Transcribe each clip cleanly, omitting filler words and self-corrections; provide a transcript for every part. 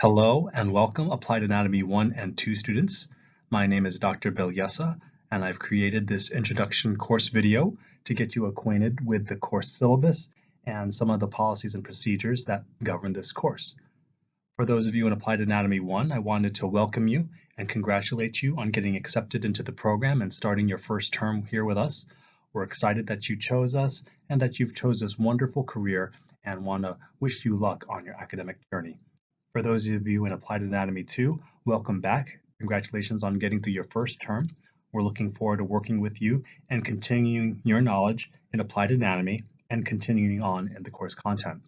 Hello and welcome Applied Anatomy 1 and 2 students. My name is Dr. Bilyesa and I've created this introduction course video to get you acquainted with the course syllabus and some of the policies and procedures that govern this course. For those of you in Applied Anatomy 1, I wanted to welcome you and congratulate you on getting accepted into the program and starting your first term here with us. We're excited that you chose us and that you've chose this wonderful career and want to wish you luck on your academic journey. For those of you in Applied Anatomy 2, welcome back. Congratulations on getting through your first term. We're looking forward to working with you and continuing your knowledge in Applied Anatomy and continuing on in the course content.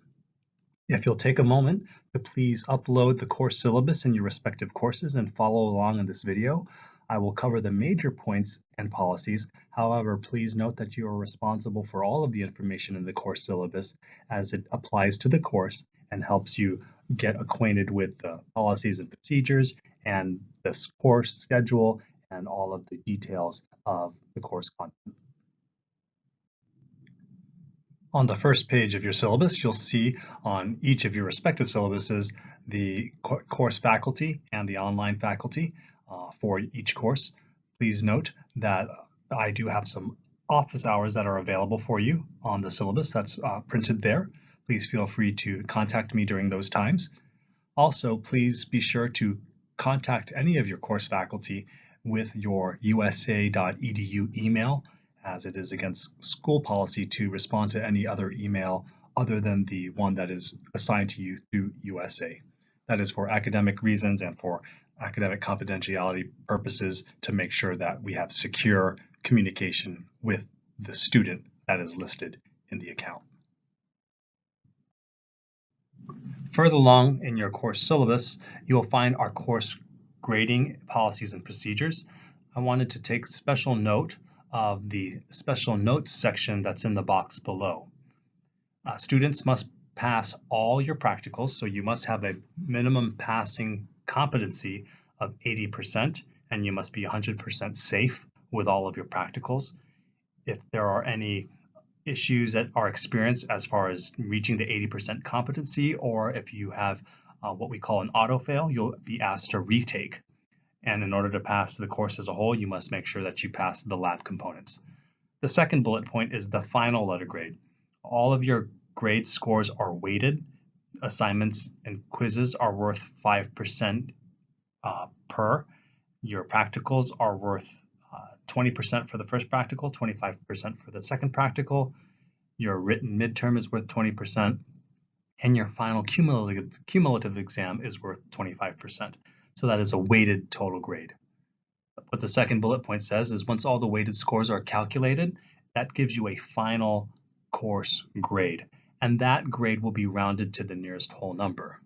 If you'll take a moment to please upload the course syllabus in your respective courses and follow along in this video, I will cover the major points and policies. However, please note that you are responsible for all of the information in the course syllabus as it applies to the course and helps you get acquainted with the policies and procedures and this course schedule and all of the details of the course content. On the first page of your syllabus, you'll see on each of your respective syllabuses the course faculty and the online faculty for each course. Please note that I do have some office hours that are available for you on the syllabus that's printed there. Please feel free to contact me during those times. Also, please be sure to contact any of your course faculty with your usa.edu email, as it is against school policy to respond to any other email other than the one that is assigned to you through USA. That is for academic reasons and for academic confidentiality purposes to make sure that we have secure communication with the student that is listed in the account. Further along in your course syllabus, you will find our course grading policies and procedures. I wanted to take special note of the special notes section that's in the box below. Students must pass all your practicals, so you must have a minimum passing competency of 80%, and you must be 100% safe with all of your practicals. If there are any issues that are experienced as far as reaching the 80% competency, or if you have what we call an auto fail, you'll be asked to retake. And in order to pass the course as a whole, you must make sure that you pass the lab components. The second bullet point is the final letter grade. All of your grade scores are weighted. Assignments and quizzes are worth 5% per. Your practicals are worth 20% for the first practical, 25% for the second practical. Your written midterm is worth 20%, and your final cumulative exam is worth 25%. So that is a weighted total grade. What the second bullet point says is once all the weighted scores are calculated, that gives you a final course grade, and that grade will be rounded to the nearest whole number.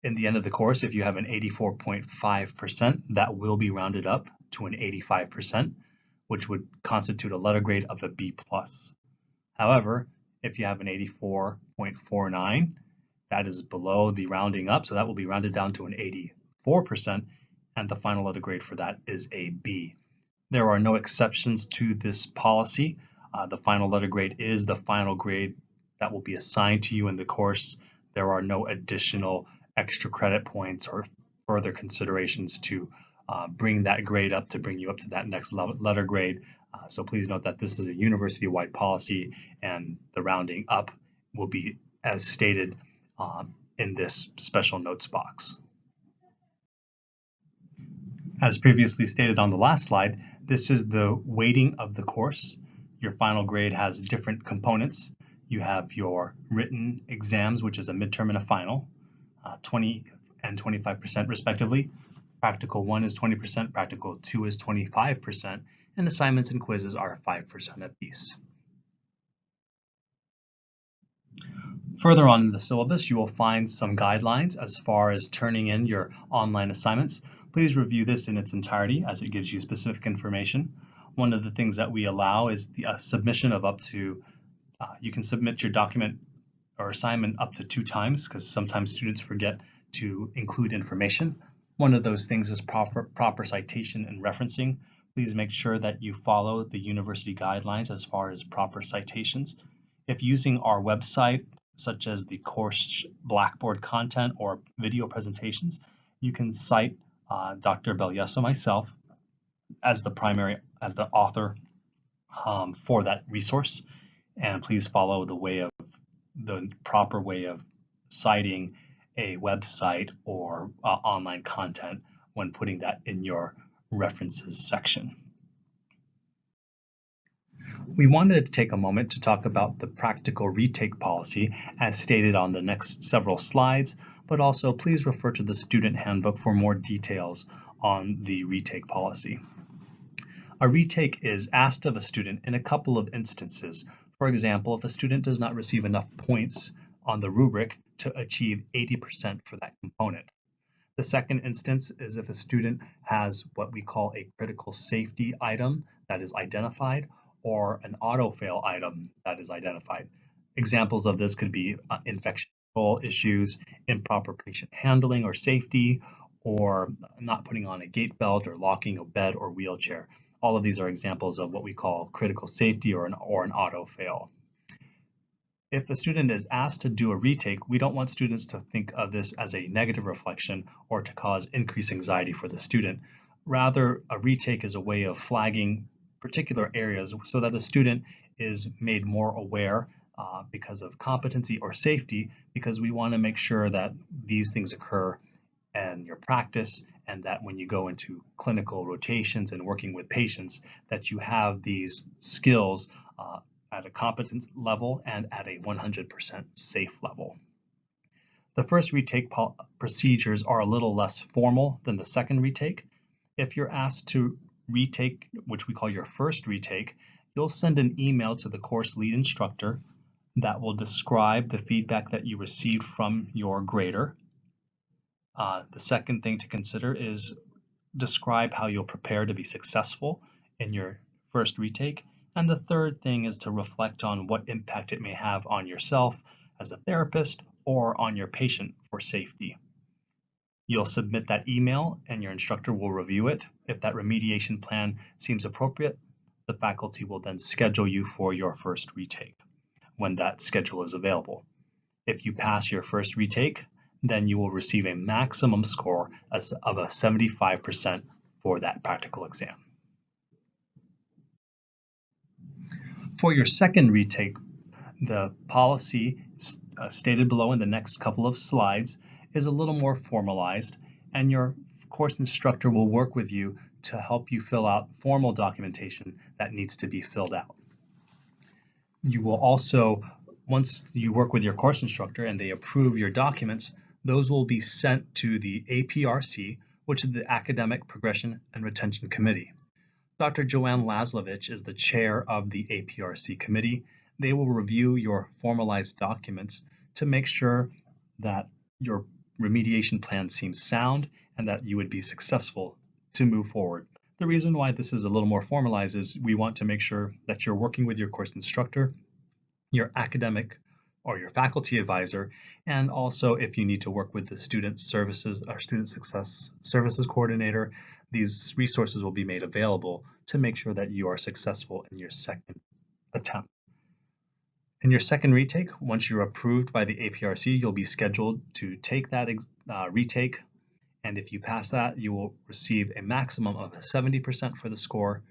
In the end of the course, if you have an 84.5%, that will be rounded up to an 85%, which would constitute a letter grade of a B+. However, if you have an 84.49, that is below the rounding up, so that will be rounded down to an 84%, and the final letter grade for that is a B. There are no exceptions to this policy. The final letter grade is the final grade that will be assigned to you in the course. There are no additional extra credit points or further considerations to bring that grade up to bring you up to that next letter grade. So please note that this is a university-wide policy and the rounding up will be as stated in this special notes box. As previously stated on the last slide, this is the weighting of the course. Your final grade has different components. You have your written exams, which is a midterm and a final, 20 and 25% respectively. Practical 1 is 20%, practical 2 is 25%, and assignments and quizzes are 5% apiece. Further on in the syllabus, you will find some guidelines as far as turning in your online assignments. Please review this in its entirety as it gives you specific information. One of the things that we allow is the submission of up to, you can submit your document or assignment up to 2 times because sometimes students forget to include information. One of those things is proper citation and referencing. Please make sure that you follow the university guidelines as far as proper citations. If using our website such as the course Blackboard content or video presentations, you can cite Dr. Bellesso, myself, as the author for that resource. And please follow the proper way of citing a website or online content when putting that in your references section. We wanted to take a moment to talk about the practical retake policy as stated on the next several slides, but also please refer to the student handbook for more details on the retake policy. A retake is asked of a student in a couple of instances. For example, if a student does not receive enough points on the rubric to achieve 80% for that component. The second instance is if a student has what we call a critical safety item that is identified or an auto-fail item that is identified. Examples of this could be infection control issues, improper patient handling or safety, or not putting on a gate belt or locking a bed or wheelchair. All of these are examples of what we call critical safety or an auto-fail. If a student is asked to do a retake, we don't want students to think of this as a negative reflection or to cause increased anxiety for the student. Rather, a retake is a way of flagging particular areas so that a student is made more aware because of competency or safety, because we want to make sure that these things occur in your practice and that when you go into clinical rotations and working with patients, that you have these skills at a competence level and at a 100% safe level. The first retake procedures are a little less formal than the second retake. If you're asked to retake, which we call your first retake, you'll send an email to the course lead instructor that will describe the feedback that you received from your grader. The second thing to consider is describe how you'll prepare to be successful in your first retake. And the third thing is to reflect on what impact it may have on yourself as a therapist or on your patient for safety. You'll submit that email and your instructor will review it. If that remediation plan seems appropriate, the faculty will then schedule you for your first retake when that schedule is available. If you pass your first retake, then you will receive a maximum score of a 75% for that practical exam. For your second retake, the policy stated below in the next couple of slides is a little more formalized, and your course instructor will work with you to help you fill out formal documentation that needs to be filled out. You will also, once you work with your course instructor and they approve your documents, those will be sent to the APRC, which is the Academic Progression and Retention Committee. Dr. Joanne Laslovich is the chair of the APRC committee. They will review your formalized documents to make sure that your remediation plan seems sound and that you would be successful to move forward. The reason why this is a little more formalized is we want to make sure that you're working with your course instructor, your academic or your faculty advisor, and also if you need to work with the student services or student success services coordinator, these resources will be made available to make sure that you are successful in your second attempt. In your second retake, once you're approved by the APRC, you'll be scheduled to take that retake, and if you pass that, you will receive a maximum of 70% for the score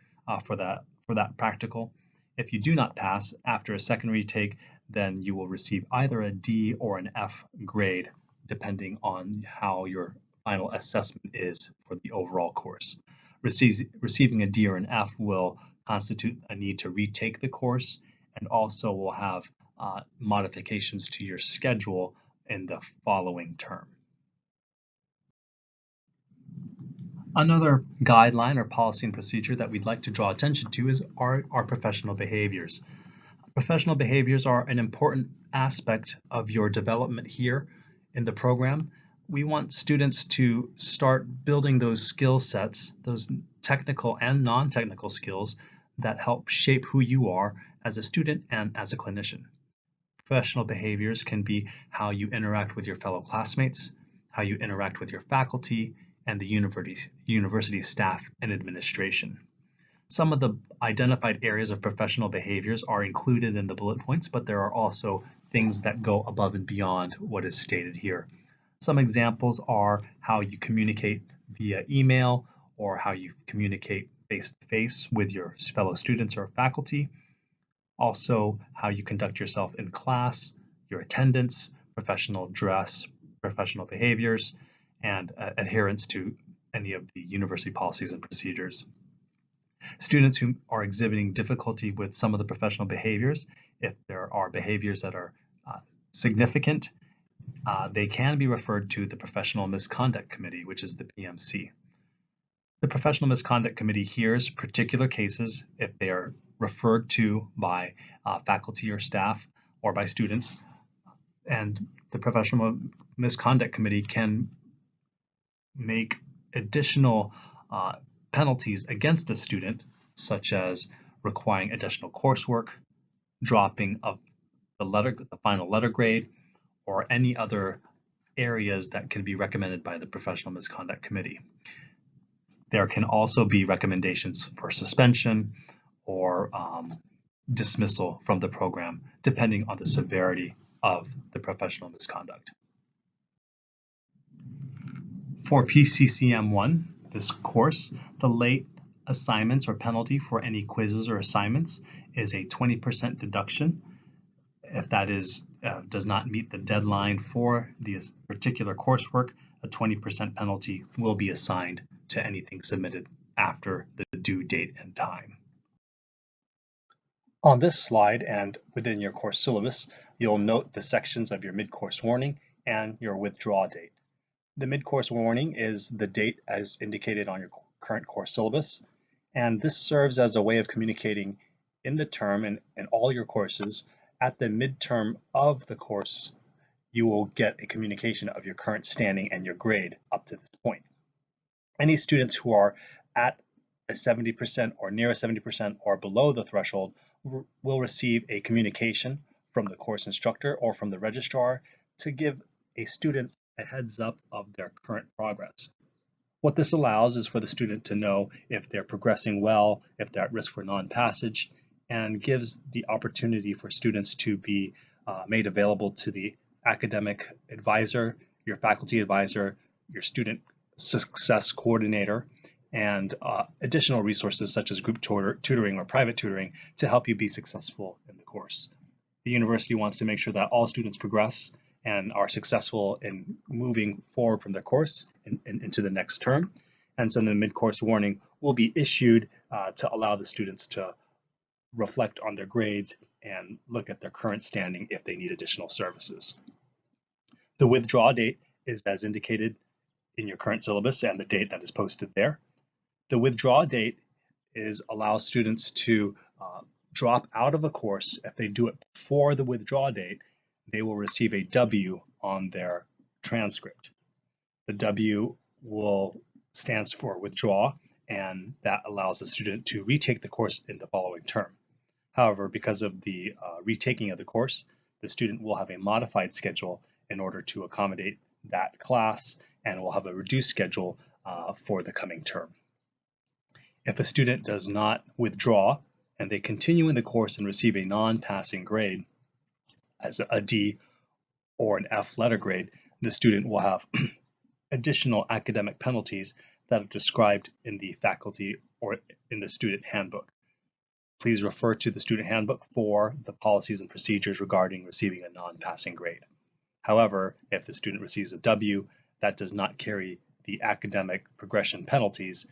for that practical. If you do not pass after a second retake, then you will receive either a D or an F grade, depending on how your final assessment is for the overall course. Receiving a D or an F will constitute a need to retake the course, and also will have modifications to your schedule in the following term. Another guideline or policy and procedure that we'd like to draw attention to is our professional behaviors. Professional behaviors are an important aspect of your development here in the program. We want students to start building those skill sets, those technical and non-technical skills that help shape who you are as a student and as a clinician. Professional behaviors can be how you interact with your fellow classmates, how you interact with your faculty, and the university staff and administration. Some of the identified areas of professional behaviors are included in the bullet points, but there are also things that go above and beyond what is stated here. Some examples are how you communicate via email or how you communicate face-to-face with your fellow students or faculty. Also, how you conduct yourself in class, your attendance, professional dress, professional behaviors, and adherence to any of the university policies and procedures. Students who are exhibiting difficulty with some of the professional behaviors, if there are behaviors that are significant, they can be referred to the Professional Misconduct Committee, which is the PMC. The Professional Misconduct Committee hears particular cases if they are referred to by faculty or staff or by students, and the Professional Misconduct Committee can make additional penalties against a student, such as requiring additional coursework, dropping of the final letter grade, or any other areas that can be recommended by the Professional Misconduct Committee. There can also be recommendations for suspension or dismissal from the program, depending on the severity of the professional misconduct. For PCCM1, this course, the late assignments or penalty for any quizzes or assignments is a 20% deduction. If that does not meet the deadline for the particular coursework, a 20% penalty will be assigned to anything submitted after the due date and time. On this slide and within your course syllabus, you'll note the sections of your mid-course warning and your withdrawal date. The mid-course warning is the date as indicated on your current course syllabus, and this serves as a way of communicating in the term and in all your courses. At the midterm of the course, you will get a communication of your current standing and your grade up to this point. Any students who are at a 70% or near a 70% or below the threshold will receive a communication from the course instructor or from the registrar to give a student a heads up of their current progress. What this allows is for the student to know if they're progressing well, if they're at risk for non-passage, and gives the opportunity for students to be made available to the academic advisor, your faculty advisor, your student success coordinator, and additional resources such as group tutoring or private tutoring to help you be successful in the course. The university wants to make sure that all students progress and are successful in moving forward from their course into the next term. And so the mid-course warning will be issued to allow the students to reflect on their grades and look at their current standing if they need additional services. The withdrawal date is as indicated in your current syllabus and the date that is posted there. The withdrawal date allows students to drop out of a course. If they do it before the withdrawal date, they will receive a W on their transcript. The W stands for withdraw, and that allows the student to retake the course in the following term. However, because of the retaking of the course, the student will have a modified schedule in order to accommodate that class, and will have a reduced schedule for the coming term. If a student does not withdraw and they continue in the course and receive a non-passing grade as a D or an F letter grade, the student will have additional academic penalties that are described in the faculty or in the student handbook. Please refer to the student handbook for the policies and procedures regarding receiving a non-passing grade. However, if the student receives a W, that does not carry the academic progression penalties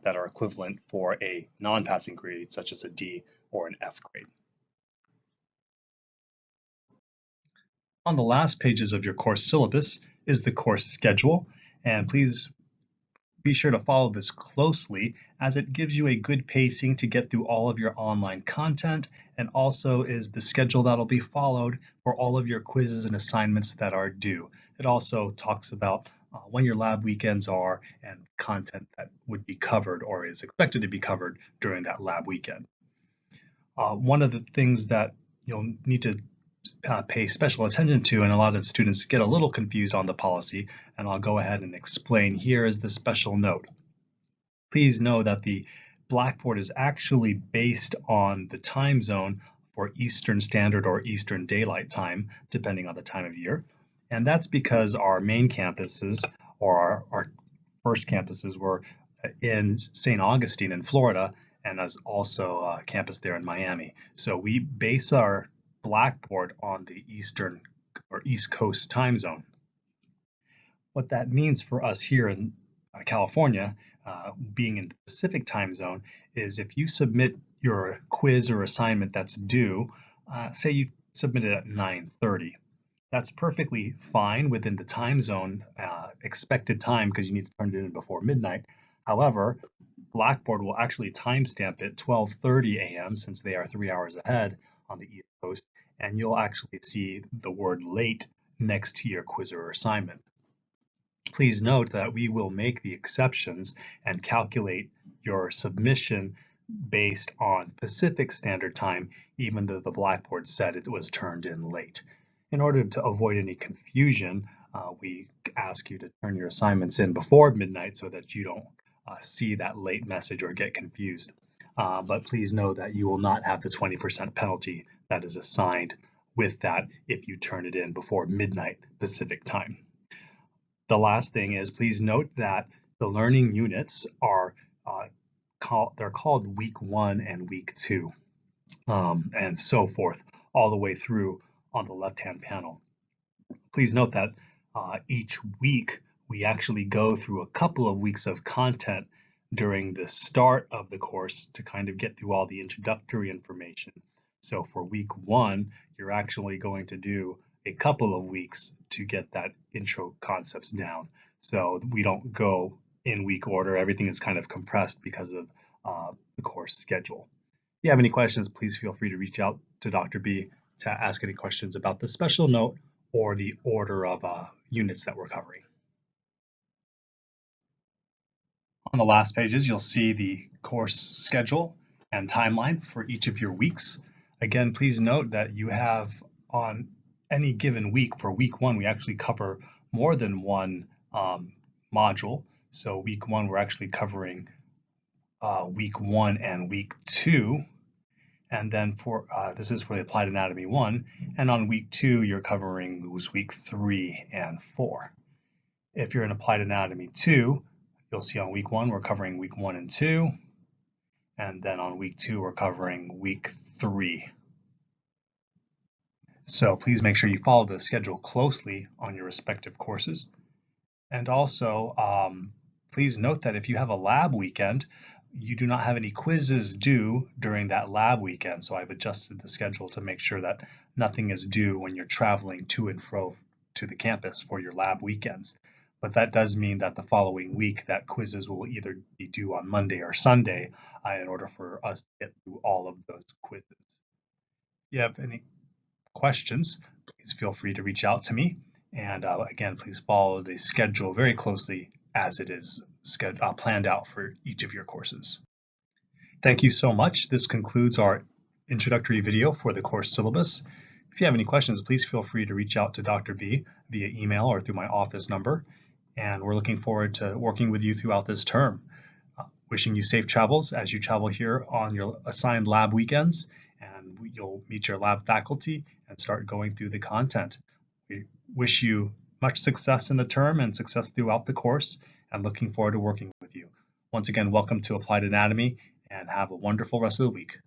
that are equivalent for a non-passing grade, such as a D or an F grade. On the last pages of your course syllabus is the course schedule, and please be sure to follow this closely as it gives you a good pacing to get through all of your online content, and also is the schedule that'll be followed for all of your quizzes and assignments that are due. It also talks about when your lab weekends are and content that would be covered or is expected to be covered during that lab weekend. One of the things that you'll need to pay special attention to, and a lot of students get a little confused on the policy, and I'll go ahead and explain here is the special note. Please know that the Blackboard is actually based on the time zone for Eastern Standard or Eastern Daylight Time, depending on the time of year. And that's because our main campuses, or our first campuses, were in St. Augustine in Florida, and as also a campus there in Miami. So we base our Blackboard on the Eastern or East Coast time zone. What that means for us here in California, being in the Pacific time zone, is if you submit your quiz or assignment that's due, say you submit it at 9:30, that's perfectly fine within the time zone expected time because you need to turn it in before midnight. However, Blackboard will actually timestamp it 12:30 a.m. since they are 3 hours ahead on the East Coast, and you'll actually see the word late next to your quiz or assignment. Please note that we will make the exceptions and calculate your submission based on Pacific Standard Time, even though the Blackboard said it was turned in late. In order to avoid any confusion, we ask you to turn your assignments in before midnight so that you don't see that late message or get confused. But please know that you will not have the 20% penalty that is assigned with that if you turn it in before midnight Pacific time. The last thing is, please note that the learning units are called week 1 and week 2, and so forth, all the way through on the left-hand panel. Please note that each week we actually go through a couple of weeks of content during the start of the course to kind of get through all the introductory information. So for week 1, you're actually going to do a couple of weeks to get that intro concepts down. So we don't go in week order. Everything is kind of compressed because of the course schedule. If you have any questions, please feel free to reach out to Dr. B to ask any questions about the special note or the order of units that we're covering. On the last pages, you'll see the course schedule and timeline for each of your weeks. Again, please note that you have on any given week, for week 1, we actually cover more than one module. So week 1, we're actually covering week 1 and week 2. And then for this is for the Applied Anatomy 1. And on week 2, you're covering week 3 and 4. If you're in Applied Anatomy 2, you'll see on week 1, we're covering week 1 and 2. And then on week 2, we're covering week 3. So please make sure you follow the schedule closely on your respective courses. And also, please note that if you have a lab weekend, you do not have any quizzes due during that lab weekend. So I've adjusted the schedule to make sure that nothing is due when you're traveling to and fro to the campus for your lab weekends. But that does mean that the following week that quizzes will either be due on Monday or Sunday in order for us to get through all of those quizzes. If you have any questions, please feel free to reach out to me. And again, please follow the schedule very closely as it is planned out for each of your courses. Thank you so much. This concludes our introductory video for the course syllabus. If you have any questions, please feel free to reach out to Dr. B via email or through my office number. And we're looking forward to working with you throughout this term. Wishing you safe travels as you travel here on your assigned lab weekends, and you'll meet your lab faculty and start going through the content. We wish you much success in the term and success throughout the course, and looking forward to working with you. Once again, welcome to Applied Anatomy, and have a wonderful rest of the week.